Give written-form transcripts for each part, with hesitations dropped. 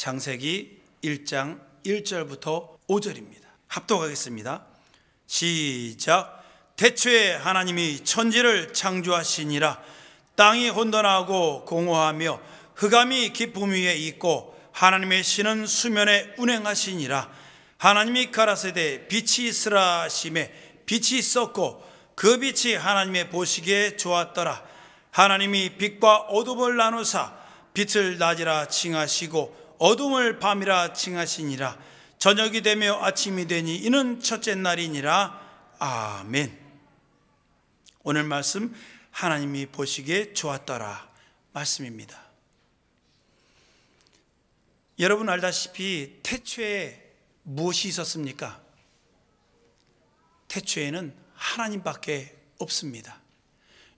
창세기 1장 1절부터 5절입니다. 합독하겠습니다. 시작. 태초에 하나님이 천지를 창조하시니라. 땅이 혼돈하고 공허하며 흑암이 깊음 위에 있고 하나님의 신은 수면에 운행하시니라. 하나님이 가라사대 빛이 있으라 하시매 빛이 있었고 그 빛이 하나님의 보시기에 좋았더라. 하나님이 빛과 어둠을 나누사 빛을 낮이라 칭하시고 어둠을 밤이라 칭하시니라. 저녁이 되며 아침이 되니 이는 첫째 날이니라. 아멘. 오늘 말씀 하나님이 보시기에 좋았더라 말씀입니다. 여러분 알다시피 태초에 무엇이 있었습니까? 태초에는 하나님밖에 없습니다.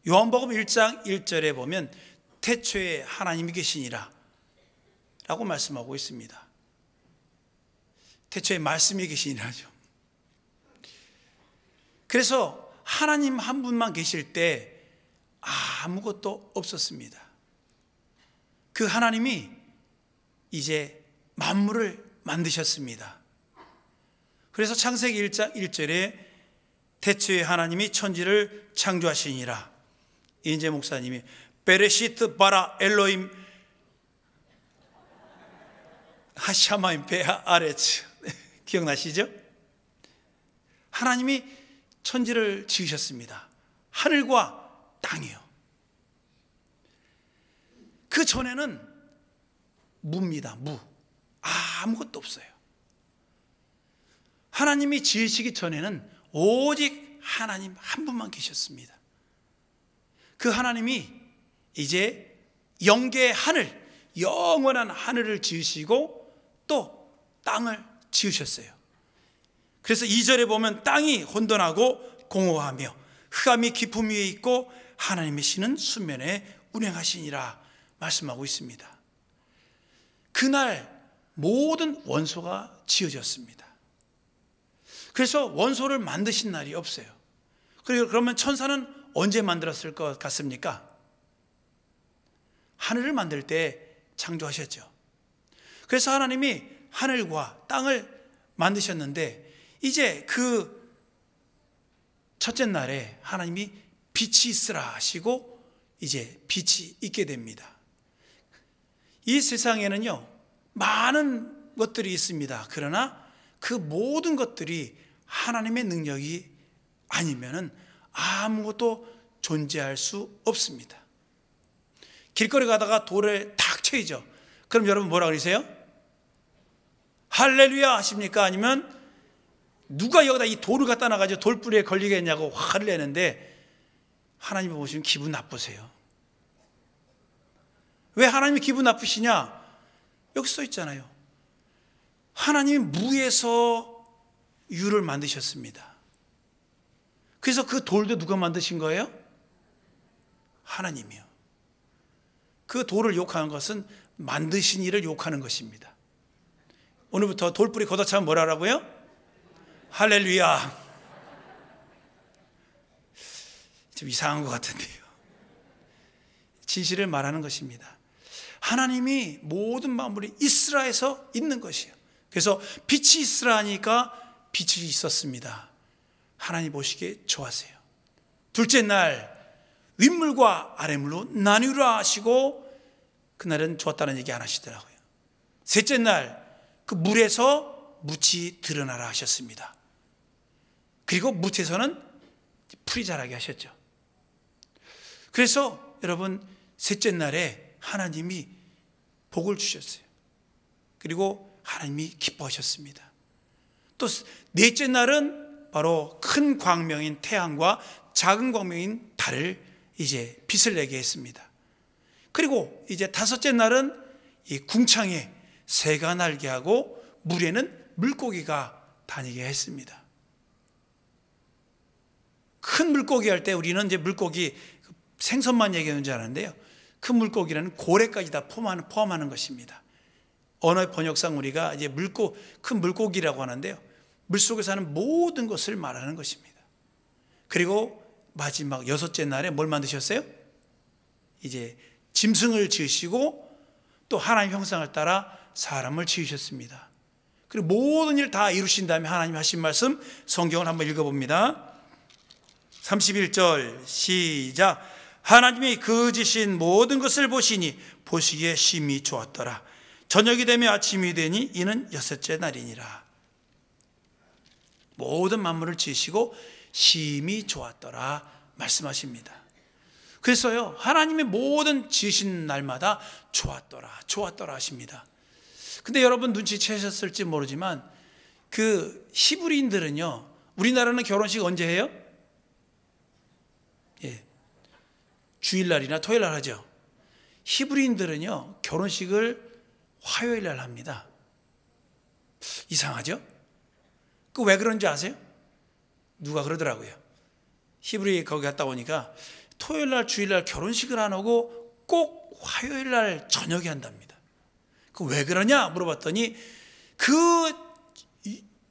요한복음 1장 1절에 보면 태초에 하나님이 계시니라 라고 말씀하고 있습니다. 태초에 말씀이 계시니라죠. 그래서 하나님 한 분만 계실 때 아무것도 없었습니다. 그 하나님이 이제 만물을 만드셨습니다. 그래서 창세기 1장 1절에 태초에 하나님이 천지를 창조하시니라. 이인재 목사님이 베레시트 바라 엘로임 하샤마임 베하 아레츠 기억나시죠? 하나님이 천지를 지으셨습니다. 하늘과 땅이요. 그 전에는 무입니다. 무. 아무것도 없어요. 하나님이 지으시기 전에는 오직 하나님 한 분만 계셨습니다. 그 하나님이 이제 영계의 하늘, 영원한 하늘을 지으시고 또 땅을 지으셨어요. 그래서 2절에 보면 땅이 혼돈하고 공허하며 흑암이 깊음 위에 있고 하나님의 신은 수면에 운행하시니라 말씀하고 있습니다. 그날 모든 원소가 지어졌습니다. 그래서 원소를 만드신 날이 없어요. 그러면 천사는 언제 만들었을 것 같습니까? 하늘을 만들 때 창조하셨죠. 그래서 하나님이 하늘과 땅을 만드셨는데 이제 그 첫째 날에 하나님이 빛이 있으라 하시고 이제 빛이 있게 됩니다. 이 세상에는요 많은 것들이 있습니다. 그러나 그 모든 것들이 하나님의 능력이 아니면은 아무것도 존재할 수 없습니다. 길거리 가다가 돌에 탁 쳐이죠. 그럼 여러분 뭐라 그러세요? 할렐루야 하십니까? 아니면 누가 여기다 이 돌을 갖다 놔가지고 돌뿌리에 걸리겠냐고 화를 내는데 하나님이 보시면 기분 나쁘세요. 왜 하나님이 기분 나쁘시냐? 여기 써 있잖아요. 하나님이 무에서 유를 만드셨습니다. 그래서 그 돌도 누가 만드신 거예요? 하나님이요. 그 돌을 욕하는 것은 만드신 이를 욕하는 것입니다. 오늘부터 돌뿌리 걷어차면 뭐라고요? 할렐루야. 좀 이상한 것 같은데요. 진실을 말하는 것입니다. 하나님이 모든 만물이 있으라 해서 있는 것이에요. 그래서 빛이 있으라 하니까 빛이 있었습니다. 하나님 보시기에 좋았어요. 둘째 날 윗물과 아랫물로 나누라 하시고 그날은 좋았다는 얘기 안 하시더라고요. 셋째 날 그 물에서 묻이 드러나라 하셨습니다. 그리고 묻에서는 풀이 자라게 하셨죠. 그래서 여러분 셋째 날에 하나님이 복을 주셨어요. 그리고 하나님이 기뻐하셨습니다. 또 넷째 날은 바로 큰 광명인 태양과 작은 광명인 달을 이제 빛을 내게 했습니다. 그리고 이제 다섯째 날은 이 궁창에 새가 날게 하고 물에는 물고기가 다니게 했습니다. 큰 물고기 할 때 우리는 이제 물고기 생선만 얘기하는 줄 아는데요. 큰 물고기라는 고래까지 다 포함하는 것입니다. 언어 번역상 우리가 이제 큰 물고기라고 하는데요. 물속에 사는 모든 것을 말하는 것입니다. 그리고 마지막 여섯째 날에 뭘 만드셨어요? 이제 짐승을 지으시고 또 하나님 형상을 따라 사람을 지으셨습니다. 그리고 모든 일 다 이루신 다음에 하나님 하신 말씀 성경을 한번 읽어봅니다. 31절 시작. 하나님이 그 지신 모든 것을 보시니 보시기에 심히 좋았더라. 저녁이 되며 아침이 되니 이는 여섯째 날이니라. 모든 만물을 지으시고 심히 좋았더라 말씀하십니다. 그래서요, 하나님의 모든 지으신 날마다 좋았더라 하십니다. 근데 여러분 눈치채셨을지 모르지만 그 히브리인들은요, 우리나라는 결혼식 언제 해요? 예, 주일날이나 토요일날 하죠. 히브리인들은요, 결혼식을 화요일날 합니다. 이상하죠? 그 왜 그런지 아세요? 누가 그러더라고요. 히브리 거기 갔다 오니까 토요일날 주일날 결혼식을 안 하고 꼭 화요일날 저녁에 한답니다. 그 왜 그러냐 물어봤더니 그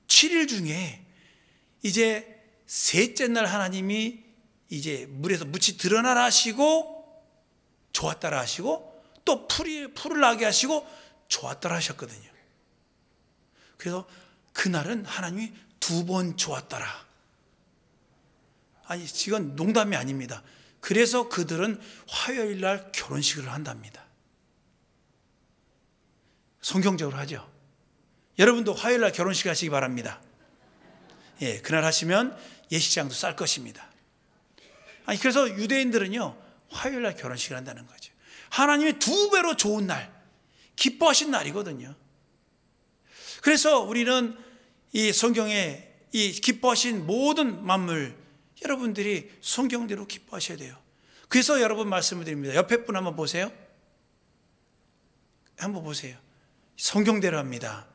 7일 중에 이제 셋째 날 하나님이 이제 물에서 묻이 드러나라 하시고 좋았다라 하시고 또 풀을 나게 하시고 좋았다라 하셨거든요. 그래서 그날은 하나님이 2번 좋았다라. 아니, 이건 농담이 아닙니다. 그래서 그들은 화요일날 결혼식을 한답니다. 성경적으로 하죠. 여러분도 화요일날 결혼식 하시기 바랍니다. 예, 그날 하시면 예식장도 쌀 것입니다. 아니, 그래서 유대인들은요, 화요일날 결혼식을 한다는 거죠. 하나님의 2배로 좋은 날, 기뻐하신 날이거든요. 그래서 우리는 이 성경에 이 기뻐하신 모든 만물, 여러분들이 성경대로 기뻐하셔야 돼요. 그래서 여러분 말씀을 드립니다. 옆에 분 한번 보세요. 한번 보세요. 성경대로 합니다.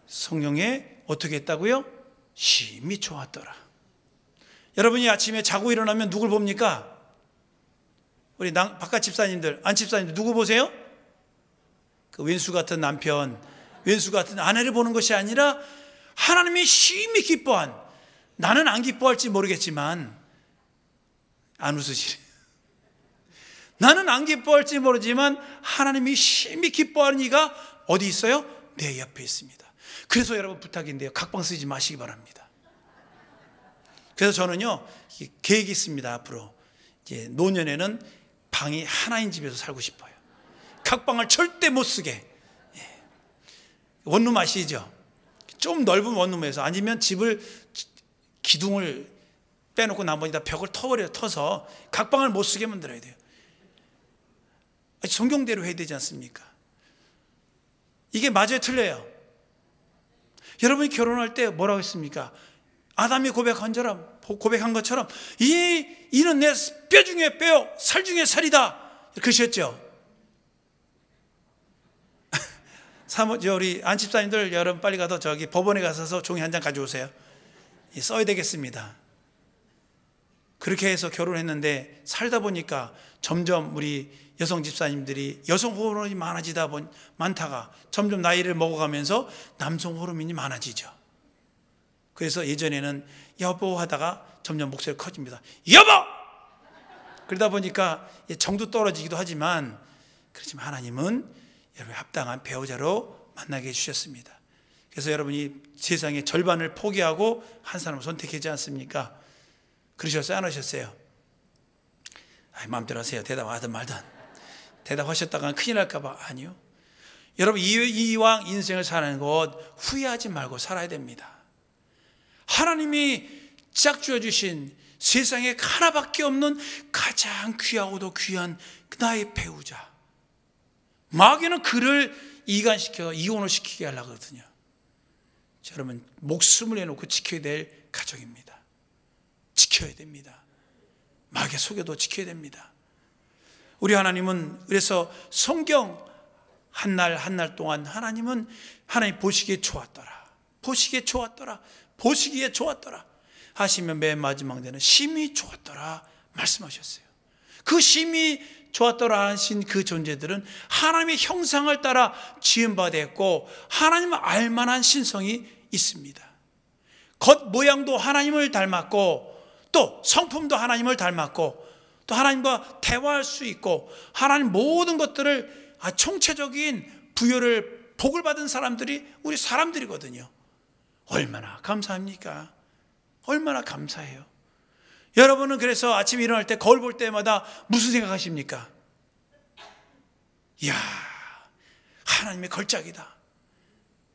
성경에 어떻게 했다고요? 심히 좋았더라. 여러분이 아침에 자고 일어나면 누굴 봅니까? 우리 바깥 집사님들, 안 집사님들 누구 보세요? 그 왼수 같은 남편, 왼수 같은 아내를 보는 것이 아니라 하나님이 심히 기뻐한, 나는 안 기뻐할지 모르겠지만, 안 웃으시래. 나는 안 기뻐할지 모르지만 하나님이 심히 기뻐하는 이가 어디 있어요? 내 옆에 있습니다. 그래서 여러분 부탁인데요, 각방 쓰지 마시기 바랍니다. 그래서 저는요, 계획이 있습니다. 앞으로 이제 노년에는 방이 하나인 집에서 살고 싶어요. 각방을 절대 못 쓰게. 원룸 아시죠? 좀 넓은 원룸에서, 아니면 집을 기둥을 빼놓고 나머지다 벽을 터서 각방을 못 쓰게 만들어야 돼요. 성경대로 해야 되지 않습니까? 이게 맞아요, 틀려요? 여러분이 결혼할 때 뭐라고 했습니까? 아담이 고백한 것처럼 이는 내 뼈 중에 뼈, 살 중에 살이다, 그러셨죠? 우리 안집사님들 여러분 빨리 가서 저기 법원에 가서 종이 한 장 가져오세요. 써야 되겠습니다. 그렇게 해서 결혼했는데 살다 보니까 점점 우리 여성 집사님들이 여성 호르몬이 많다가 점점 나이를 먹어가면서 남성 호르몬이 많아지죠. 그래서 예전에는 여보 하다가 점점 목소리가 커집니다. 여보! 그러다 보니까 정도 떨어지기도 하지만, 그렇지만 하나님은 여러분이 합당한 배우자로 만나게 해주셨습니다. 그래서 여러분이 세상의 절반을 포기하고 한 사람을 선택하지 않습니까? 그러셨어요? 안 하셨어요? 마음대로 하세요. 대답하든 말든. 대답하셨다가 큰일 날까 봐. 아니요. 여러분, 이왕 인생을 사는 것 후회하지 말고 살아야 됩니다. 하나님이 짝주어 주신 세상에 하나밖에 없는 가장 귀하고도 귀한 나의 배우자. 마귀는 그를 이간시켜 이혼을 시키게 하려고 하거든요. 여러분, 목숨을 내놓고 지켜야 될 가족입니다. 지켜야 됩니다. 마귀의 속여도 지켜야 됩니다. 우리 하나님은 그래서 성경 한 날 한 날 동안 하나님 보시기에 좋았더라, 보시기에 좋았더라, 보시기에 좋았더라 하시면 맨 마지막 때는 심히 좋았더라 말씀하셨어요. 그 심히 좋았더라 하신 그 존재들은 하나님의 형상을 따라 지음받았고 하나님을 알만한 신성이 있습니다. 겉 모양도 하나님을 닮았고, 또 성품도 하나님을 닮았고, 또 하나님과 대화할 수 있고, 하나님 모든 것들을 총체적인 부여를 복을 받은 사람들이 우리 사람들이거든요. 얼마나 감사합니까? 얼마나 감사해요. 여러분은 그래서 아침에 일어날 때 거울 볼 때마다 무슨 생각하십니까? 이야, 하나님의 걸작이다,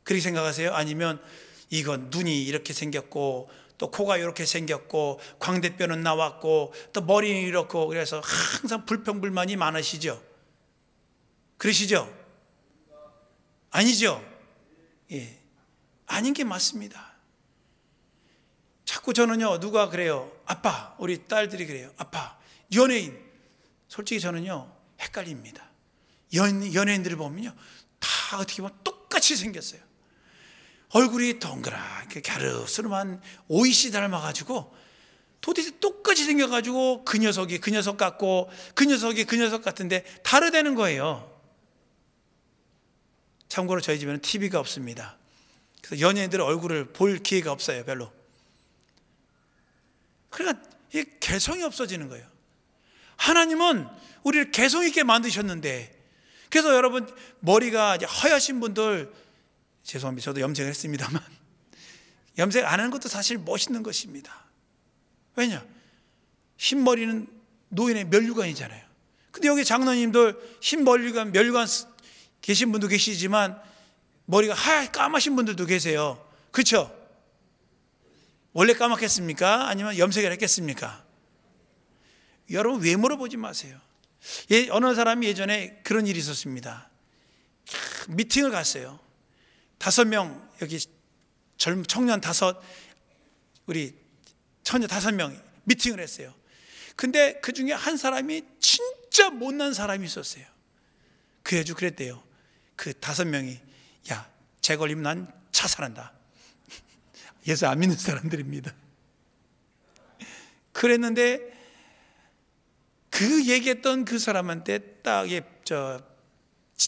그렇게 생각하세요? 아니면 이건 눈이 이렇게 생겼고 또 코가 이렇게 생겼고 광대뼈는 나왔고 또 머리는 이렇고, 그래서 항상 불평불만이 많으시죠? 그러시죠? 아니죠? 예, 아닌 게 맞습니다. 자꾸 저는요, 누가 그래요, 아빠, 우리 딸들이 그래요, 아빠, 연예인. 솔직히 저는요 헷갈립니다. 연예인들을 보면요 다 어떻게 보면 똑같이 생겼어요. 얼굴이 동그랗게 갸르스름한 오이씨 닮아가지고 도대체 똑같이 생겨가지고 그 녀석이 그 녀석 같고 그 녀석이 그 녀석 같은데 다르다는 거예요. 참고로 저희 집에는 TV가 없습니다. 그래서 연예인들 얼굴을 볼 기회가 없어요, 별로. 그러니까 이 개성이 없어지는 거예요. 하나님은 우리를 개성 있게 만드셨는데, 그래서 여러분 머리가 하얗신 분들, 죄송합니다, 저도 염색을 했습니다만 염색 안 하는 것도 사실 멋있는 것입니다. 왜냐? 흰머리는 노인의 면류관이잖아요. 근데 여기 장로님들 흰머리관, 면류관 계신 분도 계시지만 머리가 하얗게 까마신 분들도 계세요. 그렇죠? 원래 까맣겠습니까? 아니면 염색을 했겠습니까? 여러분 외모로 보지 마세요. 어느 사람이 예전에 그런 일이 있었습니다. 미팅을 갔어요. 5명, 여기 젊은 청년 5, 우리 처녀 5명 미팅을 했어요. 근데 그 중에 한 사람이 진짜 못난 사람이 있었어요. 그래가지고 그랬대요. 그 5명이, 야, 쟤 걸리면 난 자살한다. 예수 안 믿는 사람들입니다. 그랬는데 그 얘기했던 그 사람한테 딱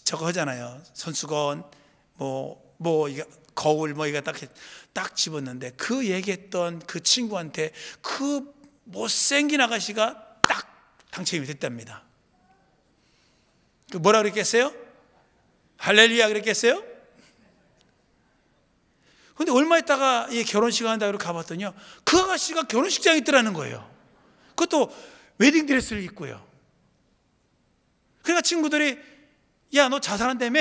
저거 하잖아요. 손수건, 이거 거울 이거 딱 집었는데, 그 얘기했던 그 친구한테 그 못생긴 아가씨가 딱 당첨이 됐답니다. 그 뭐라 그랬겠어요? 할렐루야 그랬겠어요? 근데 얼마 있다가 결혼식 한다고 가봤더니요, 그 아가씨가 결혼식장에 있더라는 거예요. 그것도 웨딩드레스를 입고요. 그러니까 친구들이, 야, 너 자살한다며?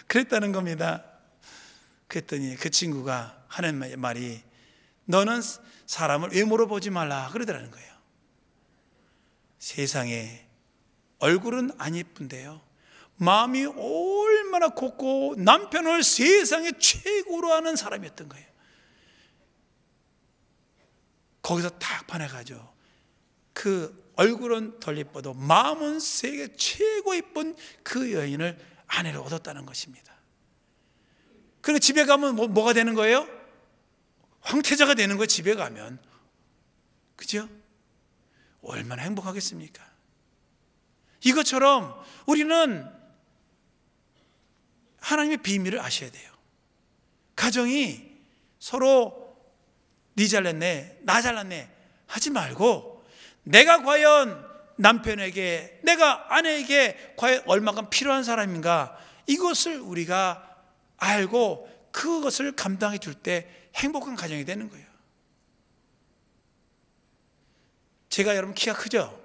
그랬다는 겁니다. 그랬더니 그 친구가 하는 말이, 너는 사람을 외모로 보지 말라 그러더라는 거예요. 세상에 얼굴은 안 예쁜데요, 마음이 얼마나 곱고 남편을 세상에 최고로 하는 사람이었던 거예요. 거기서 딱 반해가지고 그 얼굴은 덜 예뻐도 마음은 세계 최고 예쁜 그 여인을 아내로 얻었다는 것입니다. 그리고 집에 가면 뭐가 되는 거예요? 황태자가 되는 거예요. 집에 가면. 그죠? 얼마나 행복하겠습니까? 이것처럼 우리는 하나님의 비밀을 아셔야 돼요. 가정이 서로 네 잘났네, 나 잘났네 하지 말고, 내가 과연 남편에게, 내가 아내에게 과연 얼마큼 필요한 사람인가, 이것을 우리가 알고 그것을 감당해 줄 때 행복한 가정이 되는 거예요. 제가 여러분 키가 크죠?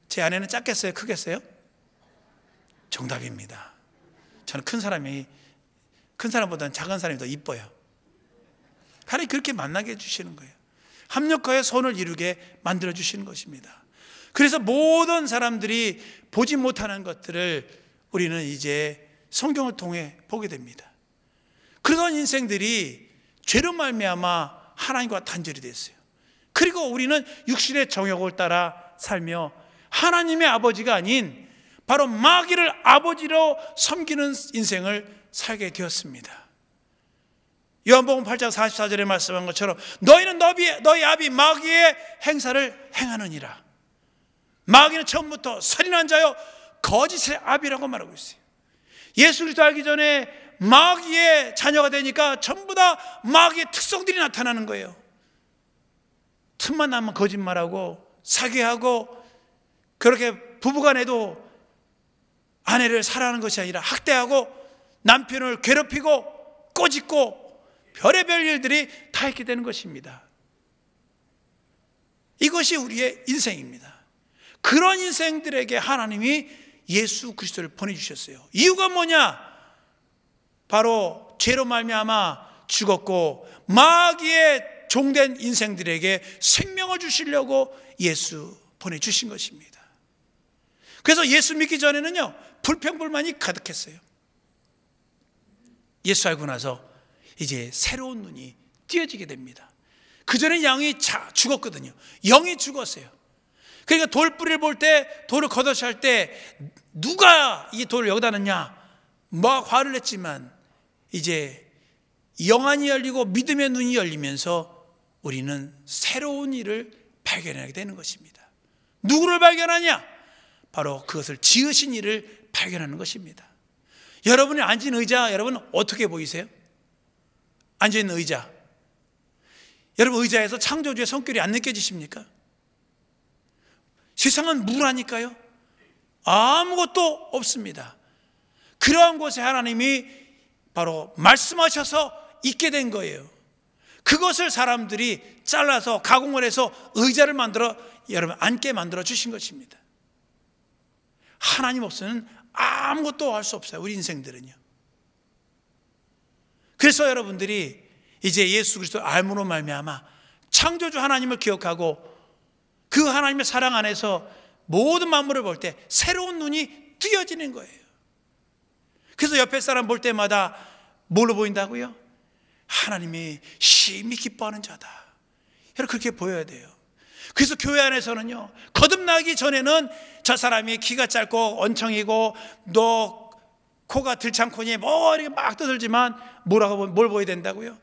제 아내는 작겠어요? 크겠어요? 정답입니다. 저는 큰 사람보다는 작은 사람이 더 이뻐요. 하나님 그렇게 만나게 해주시는 거예요. 합력하여 선을 이루게 만들어 주시는 것입니다. 그래서 모든 사람들이 보지 못하는 것들을 우리는 이제 성경을 통해 보게 됩니다. 그러던 인생들이 죄로 말미암아 하나님과 단절이 됐어요. 그리고 우리는 육신의 정욕을 따라 살며 하나님의 아버지가 아닌 바로 마귀를 아버지로 섬기는 인생을 살게 되었습니다. 요한복음 8장 44절에 말씀한 것처럼 너희는 너희 아비 마귀의 행사를 행하느니라. 마귀는 처음부터 살인한 자요 거짓의 아비라고 말하고 있어요. 예수 그리스도 알기 전에 마귀의 자녀가 되니까 전부 다 마귀의 특성들이 나타나는 거예요. 틈만 나면 거짓말하고 사기하고, 그렇게 부부간에도 아내를 사랑하는 것이 아니라 학대하고 남편을 괴롭히고 꼬집고 별의별 일들이 다 있게 되는 것입니다. 이것이 우리의 인생입니다. 그런 인생들에게 하나님이 예수 그리스도를 보내주셨어요. 이유가 뭐냐? 바로 죄로 말미암아 죽었고 마귀의 종된 인생들에게 생명을 주시려고 예수 보내주신 것입니다. 그래서 예수 믿기 전에는요, 불평불만이 가득했어요. 예수 알고 나서 이제 새로운 눈이 띄어지게 됩니다. 그전에 영이 죽었거든요. 영이 죽었어요. 그러니까 돌뿌리를 볼 때, 돌을 걷어차 할 때 누가 이 돌을 여기다 넣냐 막 화를 냈지만 이제 영안이 열리고 믿음의 눈이 열리면서 우리는 새로운 일을 발견하게 되는 것입니다. 누구를 발견하냐? 바로 그것을 지으신 이를 발견하는 것입니다. 여러분이 앉은 의자, 여러분 어떻게 보이세요? 앉아있는 의자, 여러분 의자에서 창조주의 성격이 안 느껴지십니까? 세상은 무라니까요. 아무것도 없습니다. 그러한 곳에 하나님이 바로 말씀하셔서 있게 된 거예요. 그것을 사람들이 잘라서 가공을 해서 의자를 만들어 여러분 앉게 만들어 주신 것입니다. 하나님 없으면 아무것도 할 수 없어요. 우리 인생들은요. 그래서 여러분들이 이제 예수 그리스도 알므로 말미암아 창조주 하나님을 기억하고 그 하나님의 사랑 안에서 모든 만물을 볼 때 새로운 눈이 뜨여지는 거예요. 그래서 옆에 사람 볼 때마다 뭘로 보인다고요? 하나님이 심히 기뻐하는 자다. 여러분 그렇게 보여야 돼요. 그래서 교회 안에서는요, 거듭나기 전에는 저 사람이 키가 짧고 언청이고 너 코가 들창코니 뭐 이렇게 막 떠들지만 뭘 보여야 된다고요?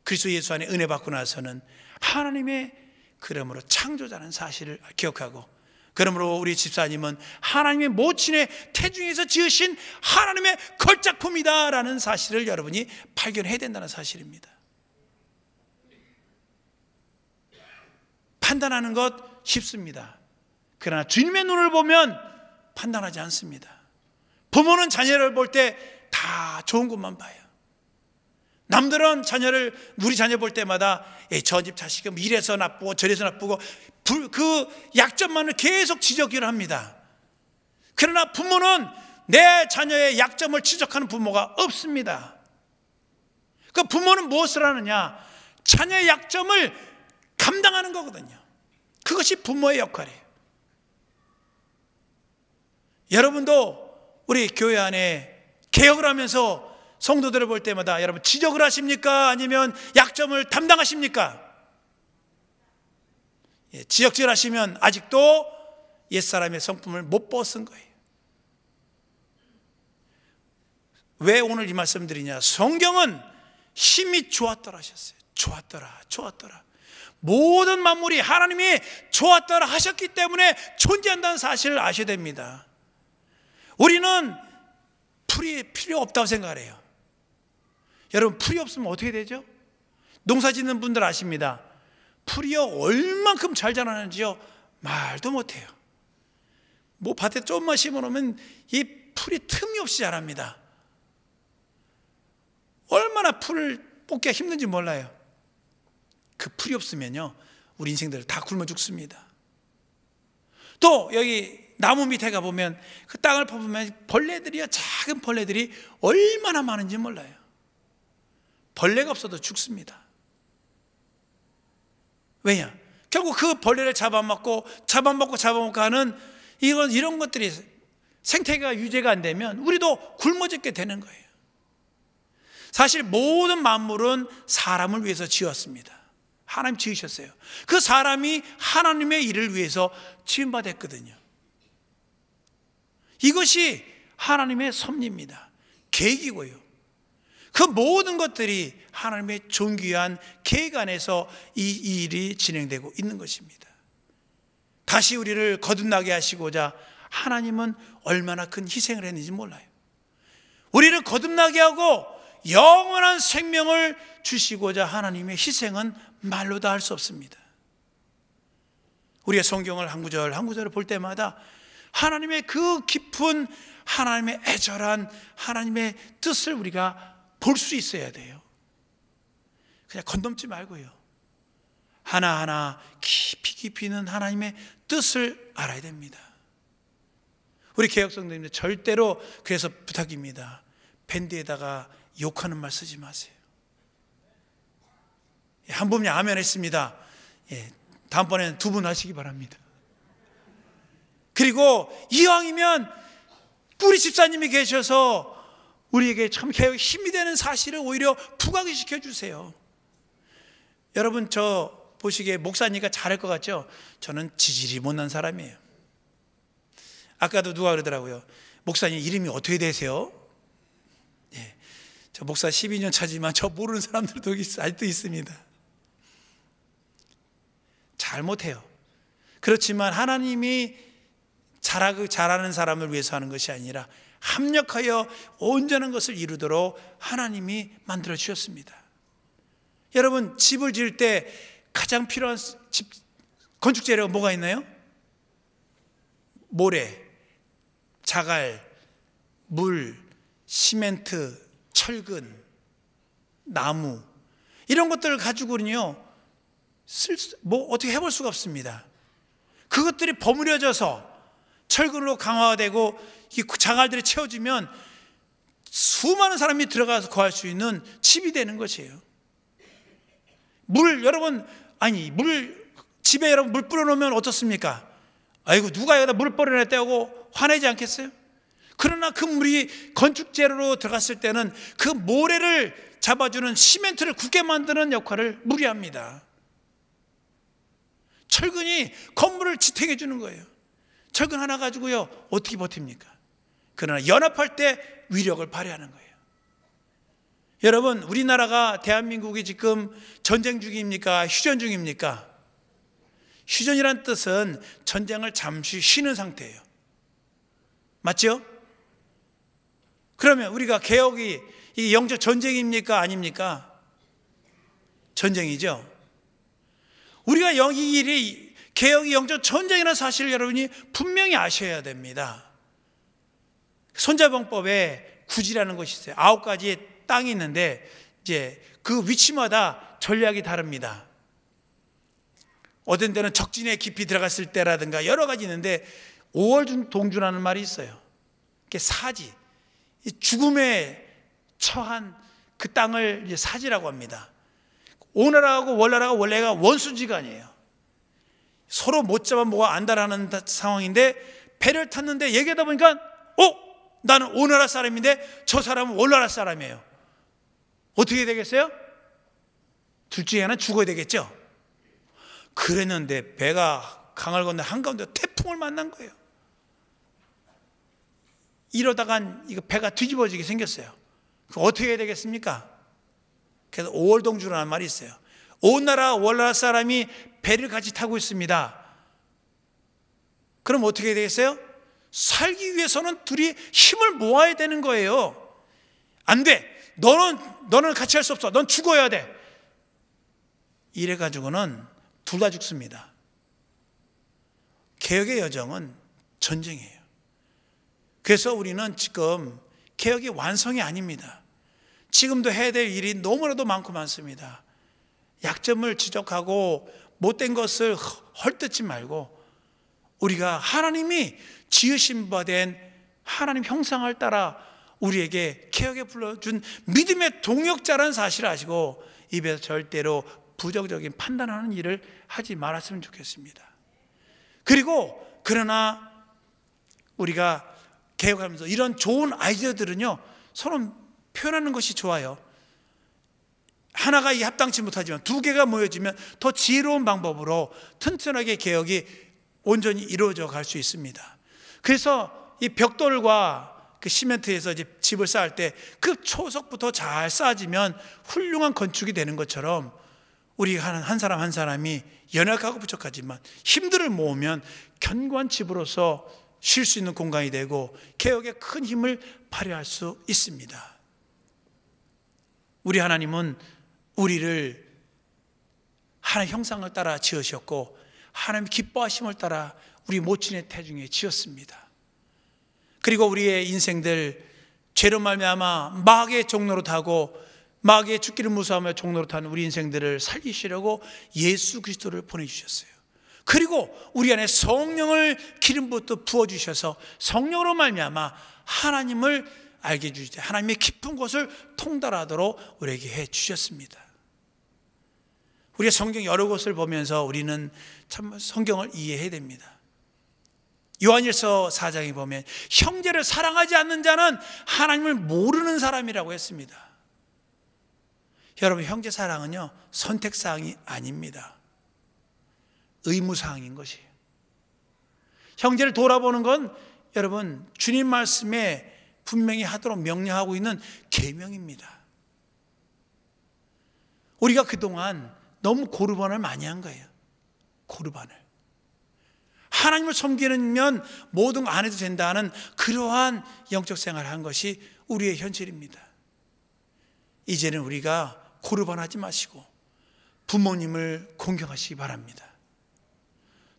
그리스도 예수 안에 은혜 받고 나서는 하나님의 그러므로 창조자는 사실을 기억하고, 그러므로 우리 집사님은 하나님의 모친의 태중에서 지으신 하나님의 걸작품이다라는 사실을 여러분이 발견해야 된다는 사실입니다. 판단하는 것 쉽습니다. 그러나 주님의 눈을 보면 판단하지 않습니다. 부모는 자녀를 볼 때 다 좋은 것만 봐요. 남들은 우리 자녀 볼 때마다 저 집 자식은 이래서 나쁘고 저래서 나쁘고 그 약점만을 계속 지적을 합니다. 그러나 부모는 내 자녀의 약점을 지적하는 부모가 없습니다. 그 부모는 무엇을 하느냐? 자녀의 약점을 감당하는 거거든요. 그것이 부모의 역할이에요. 여러분도 우리 교회 안에 개혁을 하면서 성도들을 볼 때마다 여러분 지적을 하십니까? 아니면 약점을 담당하십니까? 지적질 하시면 아직도 옛사람의 성품을 못 벗은 거예요. 왜 오늘 이 말씀 드리냐? 성경은 심히 좋았더라 하셨어요. 좋았더라. 모든 만물이 하나님이 좋았더라 하셨기 때문에 존재한다는 사실을 아셔야 됩니다. 우리는 풀이 필요 없다고 생각을 해요. 여러분 풀이 없으면 어떻게 되죠? 농사 짓는 분들 아십니다. 풀이요 얼만큼 잘 자라는지요 말도 못해요. 뭐 밭에 조금만 심어놓으면 이 풀이 틈이 없이 자랍니다. 얼마나 풀을 뽑기가 힘든지 몰라요. 그 풀이 없으면요 우리 인생들 다 굶어 죽습니다. 또 여기 나무 밑에 가보면 그 땅을 파보면 벌레들이요, 작은 벌레들이 얼마나 많은지 몰라요. 벌레가 없어도 죽습니다. 왜냐? 결국 그 벌레를 잡아먹고 하는 이런 것들이 생태계가 유지가 안 되면 우리도 굶어 죽게 되는 거예요. 사실 모든 만물은 사람을 위해서 지었습니다. 하나님 지으셨어요. 그 사람이 하나님의 일을 위해서 지음받았거든요. 이것이 하나님의 섭리입니다. 계획이고요. 그 모든 것들이 하나님의 존귀한 계획 안에서 이 일이 진행되고 있는 것입니다. 다시 우리를 거듭나게 하시고자 하나님은 얼마나 큰 희생을 했는지 몰라요. 우리를 거듭나게 하고 영원한 생명을 주시고자 하나님의 희생은 말로 다 할 수 없습니다. 우리가 성경을 한 구절 한 구절을 볼 때마다 하나님의 그 깊은 하나님의 애절한 하나님의 뜻을 우리가 볼 수 있어야 돼요. 그냥 건넘지 말고요. 하나하나 깊이 깊이 있는 하나님의 뜻을 알아야 됩니다. 우리 개혁성도님들 절대로, 그래서 부탁입니다. 밴드에다가 욕하는 말 쓰지 마세요. 한 분이 아멘 했습니다. 다음번에는 두 분 하시기 바랍니다. 그리고 이왕이면 우리 집사님이 계셔서 우리에게 참 개혁 힘이 되는 사실을 오히려 부각시켜 주세요. 여러분, 저 보시기에 목사니까 잘할 것 같죠? 저는 지질이 못난 사람이에요. 아까도 누가 그러더라고요. 목사님 이름이 어떻게 되세요? 저 목사 12년 차지만 저 모르는 사람들도 아직도 있습니다. 잘 못해요. 그렇지만 하나님이 잘하는 사람을 위해서 하는 것이 아니라 합력하여 온전한 것을 이루도록 하나님이 만들어 주셨습니다. 여러분, 집을 지을 때 가장 필요한 건축 재료가 뭐가 있나요? 모래, 자갈, 물, 시멘트, 철근, 나무, 이런 것들을 가지고는요 어떻게 해볼 수가 없습니다. 그것들이 버무려져서 철근으로 강화되고 이 자갈들이 채워지면 수많은 사람이 들어가서 거할 수 있는 집이 되는 것이에요. 집에 여러분 물 뿌려놓으면 어떻습니까? 아이고, 누가 여기다 물 뿌려놨다고 화내지 않겠어요? 그러나 그 물이 건축재료로 들어갔을 때는 그 모래를 잡아주는, 시멘트를 굳게 만드는 역할을 물이 합니다. 철근이 건물을 지탱해 주는 거예요. 철근 하나 가지고요 어떻게 버팁니까? 그러나 연합할 때 위력을 발휘하는 거예요. 여러분, 우리나라가, 대한민국이 지금 전쟁 중입니까? 휴전 중입니까? 휴전이란 뜻은 전쟁을 잠시 쉬는 상태예요. 맞죠? 그러면 우리가 개혁이 이게 영적 전쟁입니까? 아닙니까? 전쟁이죠. 우리가 이 일이 개혁이 영적 전쟁이라는 사실을 여러분이 분명히 아셔야 됩니다. 손자병법에 구지라는 것이 있어요. 9가지의 땅이 있는데 이제 그 위치마다 전략이 다릅니다. 어떤 데는 적진에 깊이 들어갔을 때라든가 여러 가지 있는데 5월 동주라는 말이 있어요. 그게 사지, 죽음에 처한 그 땅을 이제 사지라고 합니다. 오나라하고 월나라가 원래가 원수지간이에요. 서로 못 잡아 뭐가 안다라는 상황인데 배를 탔는데 얘기하다 보니까 나는 오나라 사람인데 저 사람은 월나라 사람이에요. 어떻게 되겠어요? 둘 중에 하나는 죽어야 되겠죠. 그랬는데 배가 강을 건너 한가운데 태풍을 만난 거예요. 이러다간 이거 배가 뒤집어지게 생겼어요. 그럼 어떻게 해야 되겠습니까? 그래서 오월동주라는 말이 있어요. 오나라 월나라 사람이 배를 같이 타고 있습니다. 그럼 어떻게 해야 되겠어요? 살기 위해서는 둘이 힘을 모아야 되는 거예요. 안 돼. 너는 같이 할 수 없어. 넌 죽어야 돼. 이래가지고는 둘 다 죽습니다. 개혁의 여정은 전쟁이에요. 그래서 우리는 지금 개혁이 완성이 아닙니다. 지금도 해야 될 일이 너무나도 많고 많습니다. 약점을 지적하고 못된 것을 헐뜯지 말고 우리가 하나님이 지으신 바 된 하나님 형상을 따라 우리에게 개혁에 불러준 믿음의 동역자라는 사실을 아시고 입에서 절대로 부정적인 판단하는 일을 하지 말았으면 좋겠습니다. 그리고 그러나 우리가 개혁하면서 이런 좋은 아이디어들은요 서로 표현하는 것이 좋아요. 하나가 합당치 못하지만 두 개가 모여지면 더 지혜로운 방법으로 튼튼하게 개혁이 온전히 이루어져 갈 수 있습니다. 그래서 이 벽돌과 그 시멘트에서 이제 집을 쌓을 때 그 초석부터 잘 쌓아지면 훌륭한 건축이 되는 것처럼 우리 한 사람 한 사람이 연약하고 부족하지만 힘들을 모으면 견고한 집으로서 쉴 수 있는 공간이 되고 개혁에 큰 힘을 발휘할 수 있습니다. 우리 하나님은 우리를 하나님 형상을 따라 지으셨고 하나님 기뻐하심을 따라 우리 모친의 태중에 지었습니다. 그리고 우리의 인생들 죄로 말미암아 마귀의 종로로 타고 마귀의 죽기를 무서워하며 종로로 타는 우리 인생들을 살리시려고 예수 그리스도를 보내주셨어요. 그리고 우리 안에 성령을 기름부터 부어주셔서 성령으로 말미암아 하나님을 알게 해주시되 하나님의 깊은 곳을 통달하도록 우리에게 해주셨습니다. 우리가 성경 여러 곳을 보면서 우리는 참 성경을 이해해야 됩니다. 요한일서 4장에 보면 형제를 사랑하지 않는 자는 하나님을 모르는 사람이라고 했습니다. 여러분, 형제 사랑은요 선택사항이 아닙니다. 의무사항인 것이에요. 형제를 돌아보는 건 여러분 주님 말씀에 분명히 하도록 명령하고 있는 계명입니다. 우리가 그동안 너무 고르반을 많이 한 거예요. 고르반을. 하나님을 섬기면 모든 거 안 해도 된다는 그러한 영적 생활을 한 것이 우리의 현실입니다. 이제는 우리가 고르반하지 마시고 부모님을 공경하시기 바랍니다.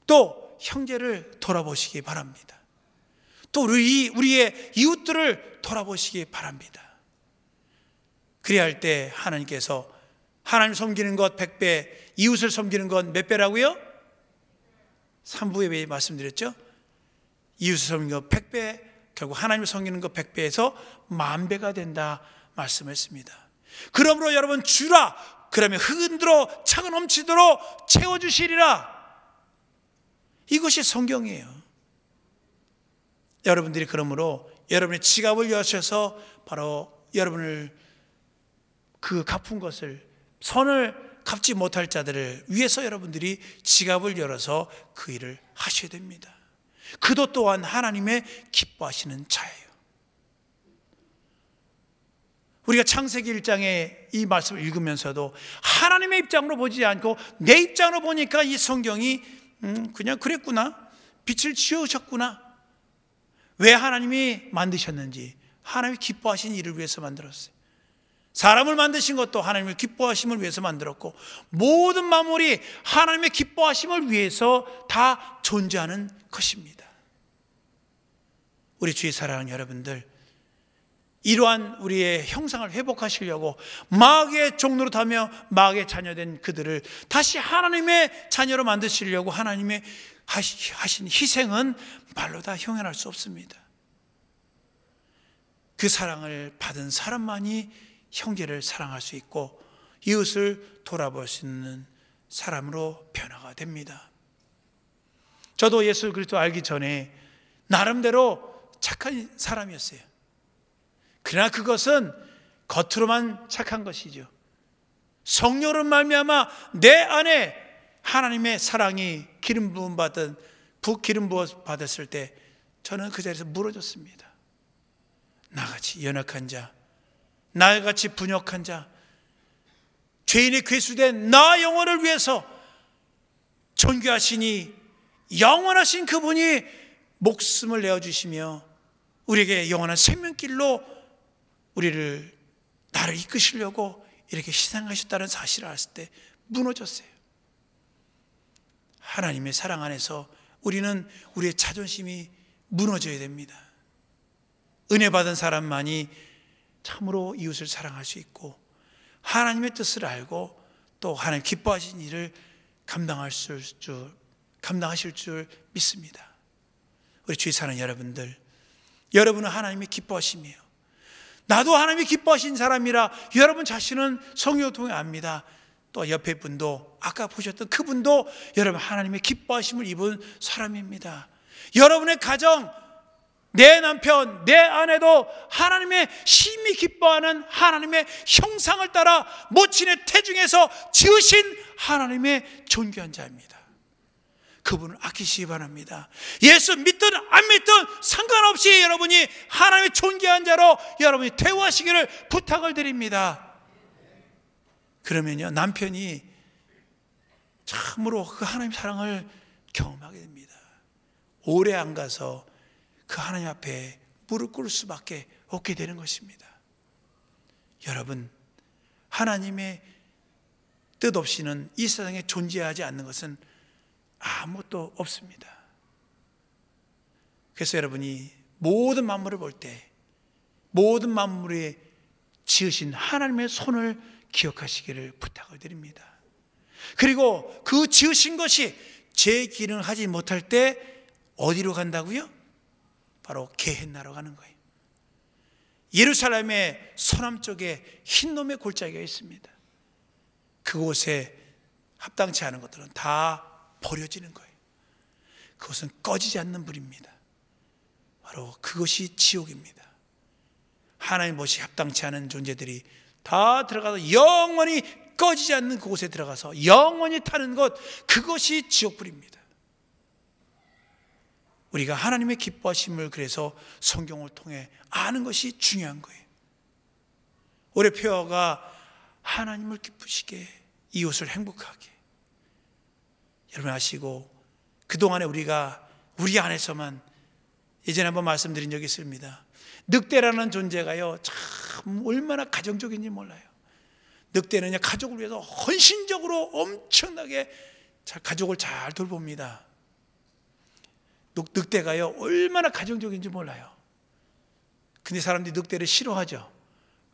또 형제를 돌아보시기 바랍니다. 또 우리의 이웃들을 돌아보시기 바랍니다. 그래야 할 때 하나님께서 하나님 섬기는 것 100배, 이웃을 섬기는 것 몇 배라고요? 3부에 말씀드렸죠. 이웃을 섬기는 것 100배, 결국 하나님을 섬기는 것 100배에서 10,000배가 된다 말씀했습니다. 그러므로 여러분 주라, 그러면 흔들어 차가 넘치도록 채워주시리라. 이것이 성경이에요. 여러분들이 그러므로 여러분의 지갑을 여셔서 바로 여러분을 그 갚은 것을 선을 갚지 못할 자들을 위해서 여러분들이 지갑을 열어서 그 일을 하셔야 됩니다. 그도 또한 하나님의 기뻐하시는 자예요. 우리가 창세기 1장에 이 말씀을 읽으면서도 하나님의 입장으로 보지 않고 내 입장으로 보니까 이 성경이 그냥 그랬구나, 빛을 지으셨구나, 왜 하나님이 만드셨는지 하나님이 기뻐하신 일을 위해서 만들었어요. 사람을 만드신 것도 하나님의 기뻐하심을 위해서 만들었고 모든 만물이 하나님의 기뻐하심을 위해서 다 존재하는 것입니다. 우리 주의 사랑하는 여러분들, 이러한 우리의 형상을 회복하시려고 마귀의 종로로 타며 마귀의 자녀된 그들을 다시 하나님의 자녀로 만드시려고 하나님의 하신 희생은 말로 다 형언할 수 없습니다. 그 사랑을 받은 사람만이 형제를 사랑할 수 있고 이웃을 돌아볼 수 있는 사람으로 변화가 됩니다. 저도 예수 그리스도 알기 전에 나름대로 착한 사람이었어요. 그러나 그것은 겉으로만 착한 것이죠. 성령으로 말미암아 내 안에 하나님의 사랑이 기름 부음 받았을 때 저는 그 자리에서 무너졌습니다. 나같이 연약한 자, 나같이 분역한 자, 죄인의 괴수된 나 영혼을 위해서 존귀하시니 영원하신 그분이 목숨을 내어주시며 우리에게 영원한 생명길로 나를 이끄시려고 이렇게 희생하셨다는 사실을 알았을 때 무너졌어요. 하나님의 사랑 안에서 우리는 우리의 자존심이 무너져야 됩니다. 은혜 받은 사람만이 참으로 이웃을 사랑할 수 있고 하나님의 뜻을 알고 또 하나님 기뻐하신 일을 감당하실 줄 믿습니다. 우리 주위 사는 여러분들, 여러분은 하나님이 기뻐하심이에요. 나도 하나님이 기뻐하신 사람이라 여러분 자신은 성경을 통해 압니다. 또 옆에 분도 아까 보셨던 그분도 여러분 하나님의 기뻐하심을 입은 사람입니다. 여러분의 가정, 내 남편, 내 아내도 하나님의 심히 기뻐하는 하나님의 형상을 따라 모친의 태중에서 지으신 하나님의 존귀한 자입니다. 그분을 아끼시기 바랍니다. 예수 믿든 안 믿든 상관없이 여러분이 하나님의 존귀한 자로 여러분이 대우하시기를 부탁을 드립니다. 그러면요 남편이 참으로 그 하나님의 사랑을 경험하게 됩니다. 오래 안 가서 그 하나님 앞에 무릎 꿇을 수밖에 없게 되는 것입니다. 여러분, 하나님의 뜻 없이는 이 세상에 존재하지 않는 것은 아무것도 없습니다. 그래서 여러분이 모든 만물을 볼 때 모든 만물에 지으신 하나님의 손을 기억하시기를 부탁을 드립니다. 그리고 그 지으신 것이 제 기능을 하지 못할 때 어디로 간다고요? 바로 게헨나로 가는 거예요. 예루살렘의 서남쪽에 흰놈의 골짜기가 있습니다. 그곳에 합당치 않은 것들은 다 버려지는 거예요. 그것은 꺼지지 않는 불입니다. 바로 그것이 지옥입니다. 하나님 것이 합당치 않은 존재들이 다 들어가서 영원히 꺼지지 않는 그곳에 들어가서 영원히 타는 것, 그것이 지옥불입니다. 우리가 하나님의 기뻐하심을 그래서 성경을 통해 아는 것이 중요한 거예요. 올해 표어가 하나님을 기쁘시게, 이웃을 행복하게. 여러분 아시고 그동안에 우리가 우리 안에서만, 예전에 한번 말씀드린 적이 있습니다. 늑대라는 존재가요, 참 얼마나 가정적인지 몰라요. 늑대는 가족을 위해서 헌신적으로 엄청나게 가족을 잘 돌봅니다. 늑대가요 얼마나 가정적인지 몰라요. 근데 사람들이 늑대를 싫어하죠.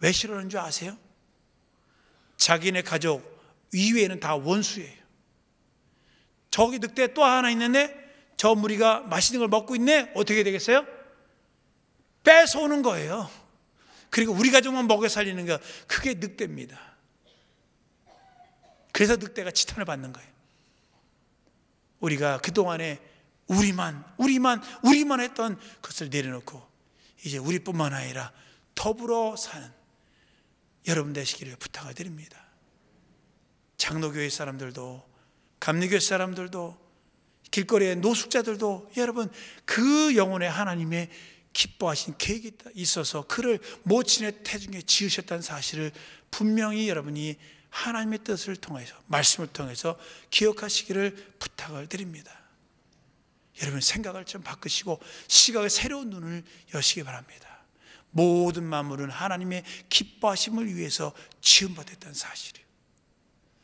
왜 싫어하는 줄 아세요? 자기네 가족 이외에는 다 원수예요. 저기 늑대 또 하나 있는데 저 무리가 맛있는 걸 먹고 있네. 어떻게 되겠어요? 뺏어오는 거예요. 그리고 우리 가족만 먹여 살리는 거, 그게 늑대입니다. 그래서 늑대가 치탄을 받는 거예요. 우리가 그동안에 우리만 했던 것을 내려놓고 이제 우리뿐만 아니라 더불어 사는 여러분 되시기를 부탁을 드립니다. 장로교회 사람들도, 감리교회 사람들도, 길거리의 노숙자들도, 여러분 그 영혼에 하나님의 기뻐하신 계획이 있어서 그를 모친의 태중에 지으셨다는 사실을 분명히 여러분이 하나님의 뜻을 통해서, 말씀을 통해서 기억하시기를 부탁을 드립니다. 여러분 생각을 좀 바꾸시고 시각의 새로운 눈을 여시기 바랍니다. 모든 만물은 하나님의 기뻐하심을 위해서 지음받았다는 사실이에요.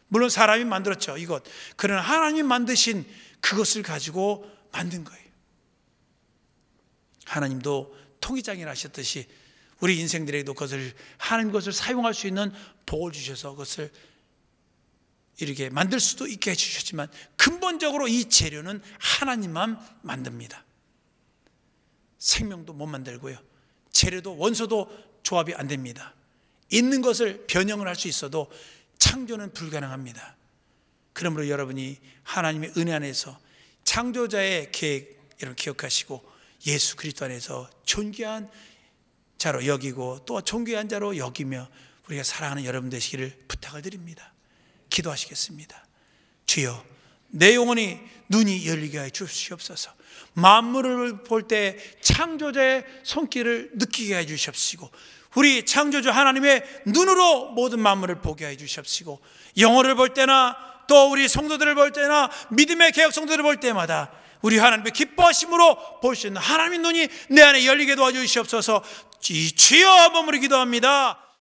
물론 사람이 만들었죠, 이것. 그러나 하나님 만드신 그것을 가지고 만든 거예요. 하나님도 통일장애를 하셨듯이 우리 인생들에게도 그것을, 하나님 것을 사용할 수 있는 복을 주셔서 그것을 이렇게 만들 수도 있게 해주셨지만 근본적으로 이 재료는 하나님만 만듭니다. 생명도 못 만들고요, 재료도 원소도 조합이 안 됩니다. 있는 것을 변형을 할 수 있어도 창조는 불가능합니다. 그러므로 여러분이 하나님의 은혜 안에서 창조자의 계획 여러분 기억하시고 예수 그리스도 안에서 존귀한 자로 여기고 또 존귀한 자로 여기며 우리가 사랑하는 여러분 되시기를 부탁을 드립니다. 기도하시겠습니다. 주여, 내 영혼이 눈이 열리게 하여 주시옵소서. 만물을 볼 때 창조자의 손길을 느끼게 해 주시옵시고, 우리 창조주 하나님의 눈으로 모든 만물을 보게 해 주시옵시고, 영혼을 볼 때나 또 우리 성도들을 볼 때나 믿음의 개혁 성도들을 볼 때마다 우리 하나님의 기뻐하심으로 볼 수 있는 하나님의 눈이 내 안에 열리게 도와주시옵소서. 주여, 머무리 기도합니다.